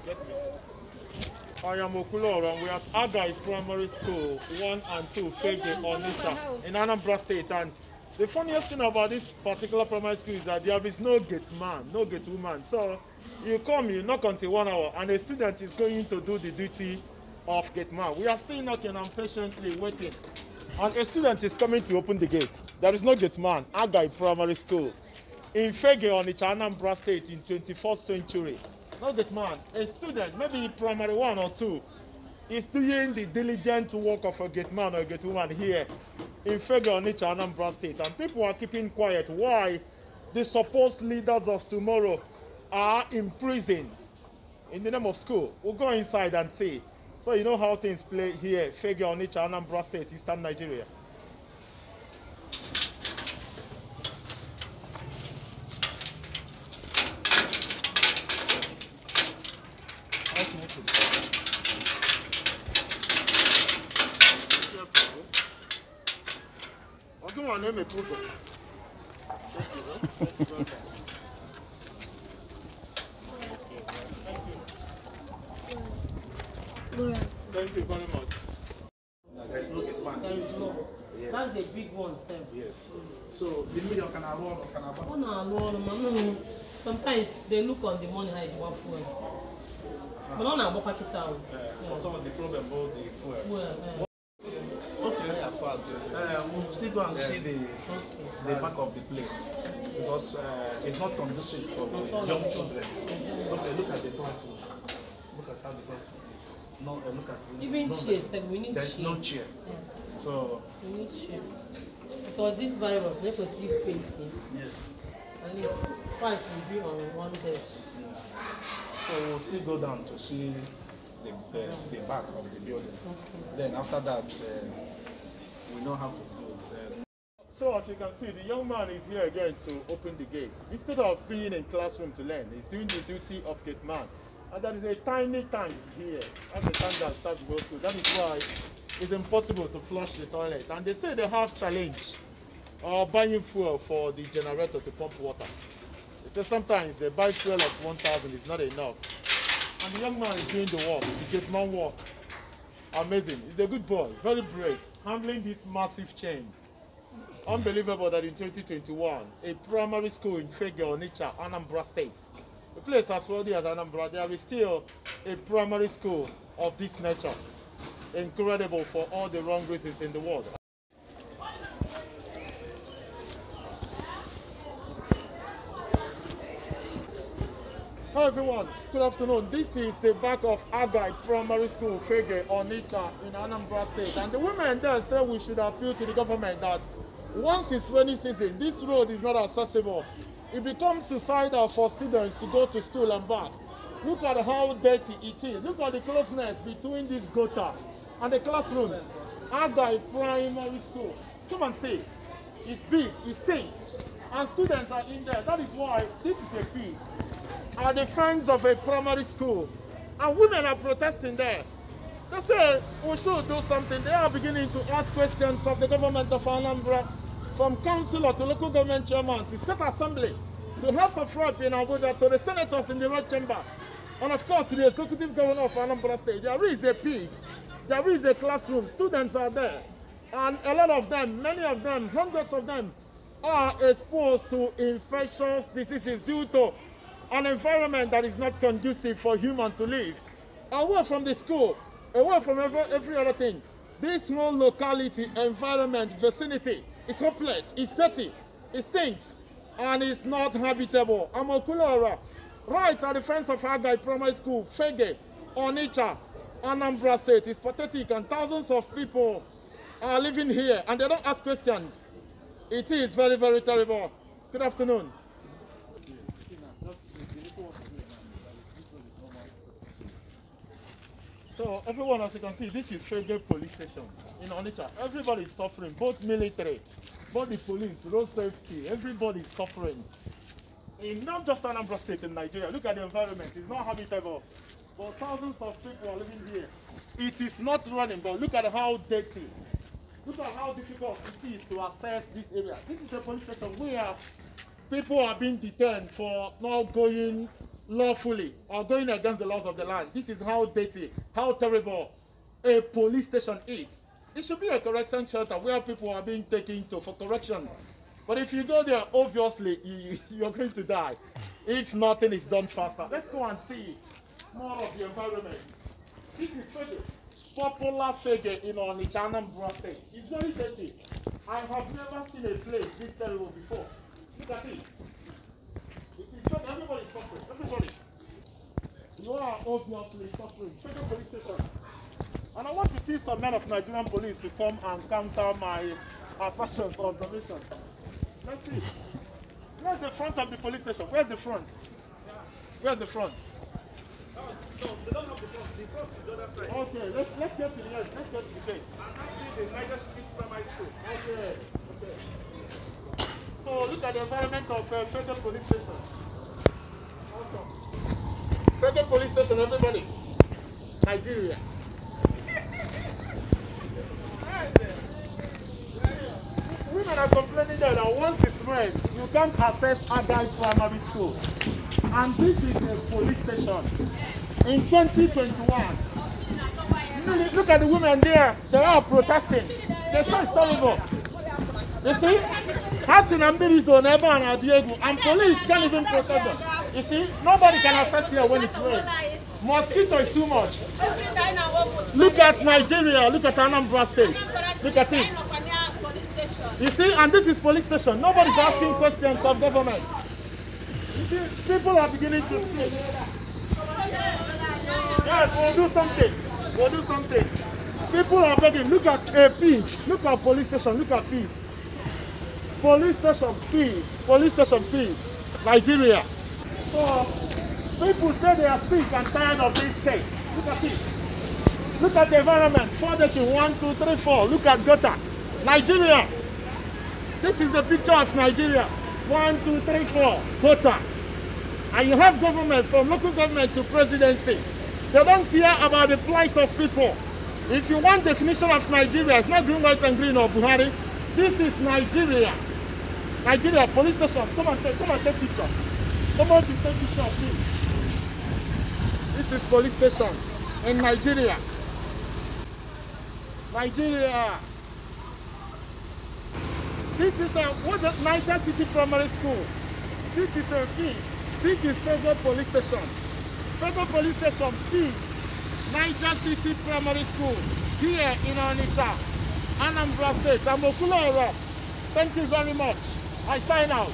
Get me? I am Okuloro, and we are at AGAI Primary School 1 and 2, Fege, Onitsha, in Anambra State. And the funniest thing about this particular primary school is that there is no gate man, no gate woman. So you come, you knock until 1 hour, and a student is going to do the duty of gate man. We are still knocking and patiently waiting. And a student is coming to open the gate. There is no gate man. AGAI Primary School in Fege, Onitsha, Anambra State in 21st century. No gate man. A student, maybe primary 1 or 2, is doing the diligent work of a gate man or a gate woman here in Fege, Onitsha, Anambra State. And people are keeping quiet. Why? The supposed leaders of tomorrow are in prison in the name of school. We'll go inside and see. So you know how things play here, Fege, Onitsha, Anambra State, Eastern Nigeria. Thank you very much. There is no gate man. There is no. Yes. That's the big one. Yes. So the media can allow or can allow. Oh no. Sometimes they look on the money how it want fuel. But not now, but it out. What was the problem about the fuel? Fuel. Okay. We'll still go and see the back of the place because it's not conducive for the young children. Okay, look at the classroom. Look at how the classroom is. No, look at even chairs, we need there's chair. no chair. Yeah. So we need chair. Because this virus, they could keep facing. yes. At least 5 will be on one bed. So we'll still go down to see the back of the building. Okay. Then after that, we know how to do it. So as you can see, the young man is here again to open the gate. Instead of being in classroom to learn, he's doing the duty of gate man. And there is a tiny tank here. That's the tank that serves the whole school. That is why it's impossible to flush the toilet. And they say they have challenge buying fuel for the generator to pump water. They say sometimes they buy fuel of 1,000 is not enough. And the young man is doing the work, the gate man work. Amazing. He's a good boy, very brave, handling this massive change. Unbelievable that in 2021, a primary school in Fege, Onitsha, Anambra State, a place as wealthy as Anambra, there is still a primary school of this nature. Incredible for all the wrong reasons in the world. Hi everyone, good afternoon. This is the back of AGAI Primary School, Fege, Onitsha in Anambra State. And the women there say we should appeal to the government that once it's rainy season, this road is not accessible. It becomes suicidal for students to go to school and back. Look at how dirty it is. Look at the closeness between this gutter and the classrooms. AGAI Primary School. Come and see. It's big, it stinks. And students are in there. That is why this is a pig. Are the friends of a primary school. And women are protesting there. They say we should do something. They are beginning to ask questions of the government of Anambra, from councillor to local government chairman to state assembly, to House of Rep in Abuja, to the senators in the red chamber, and of course to the executive governor of Anambra State. There is a pig. There is a classroom. Students are there. And a lot of them, many of them, hundreds of them, are exposed to infectious diseases due to an environment that is not conducive for humans to live. Away from the school, away from every other thing, this whole locality, environment, vicinity is hopeless, it's dirty, it stinks, and it's not habitable. I'm Okulora, right at the fence of AGAI Primary School, Fege, Onitsha, Anambra State. It's pathetic, and thousands of people are living here, and they don't ask questions. It is very, very terrible. Good afternoon. So everyone, as you can see, this is Fege police station in Onitsha. Everybody is suffering, both military, both the police, road safety, everybody is suffering. In not just Anambra State in Nigeria, look at the environment, it's not habitable. But thousands of people are living here. It is not running, but look at how dirty. Look at how difficult it is to access this area. This is a police station where people are being detained for not going lawfully or going against the laws of the land. This is how dirty, how terrible a police station is. It should be a correction shelter where people are being taken to for correction. But if you go there, obviously you're going to die if nothing is done faster. Let's go and see more of the environment. This is Fege, popular Fege in Onitsha, Anambra State. It's very dirty. I have never seen a place this terrible before. Look at it. It is not everybody suffering. Everybody. You are obviously suffering. Fege police station. And I want to see some men of Nigerian police to come and counter my assertions or observations. Let's see. Where's the front of the police station? Where's the front? Where's the front? No, they don't have the front. The front is the other side. Okay, let's get to the end. Let's get to the gate. And that's the Niger Street Primary School. Okay, okay. So look at the environment of Federal Police Station. Awesome. Federal Police Station, everybody. Nigeria. Women are complaining that once it's rain, you can't access AGAI primary school. And this is a police station. In 2021, look at the women there. They are protesting. They say it's terrible. You see? And police can't even protect them. You see? Nobody can access here when it's rain. Mosquito is too much. Look at Nigeria. Look at Anambra State. Look at it. You see? And this is police station. Nobody's asking questions of government. You see? People are beginning to speak. Yes, we'll do something. We'll do something. People are begging. Look at P. Look at police station. Look at P. Police station P. Police station P. Nigeria. So people say they are sick and tired of this state. Look at it. Look at the environment. 4 decades. 1, 2, 3, 4. Look at gutter. Nigeria. This is the picture of Nigeria. 1, 2, 3, 4. Gutter. And you have government, from local government to presidency. They don't care about the plight of people. If you want definition of Nigeria, it's not green, white, and green or Buhari. This is Nigeria. Nigeria police station. Come and take picture. Come on to take picture, please. This is police station in Nigeria. Nigeria. This is what the Niger City Primary School. This is a key. This is Federal Police Station. Federal Police Station P. Niger City Primary School. Here in Onitsha, Anambra State. I'm Okula. Thank you very much. I sign out.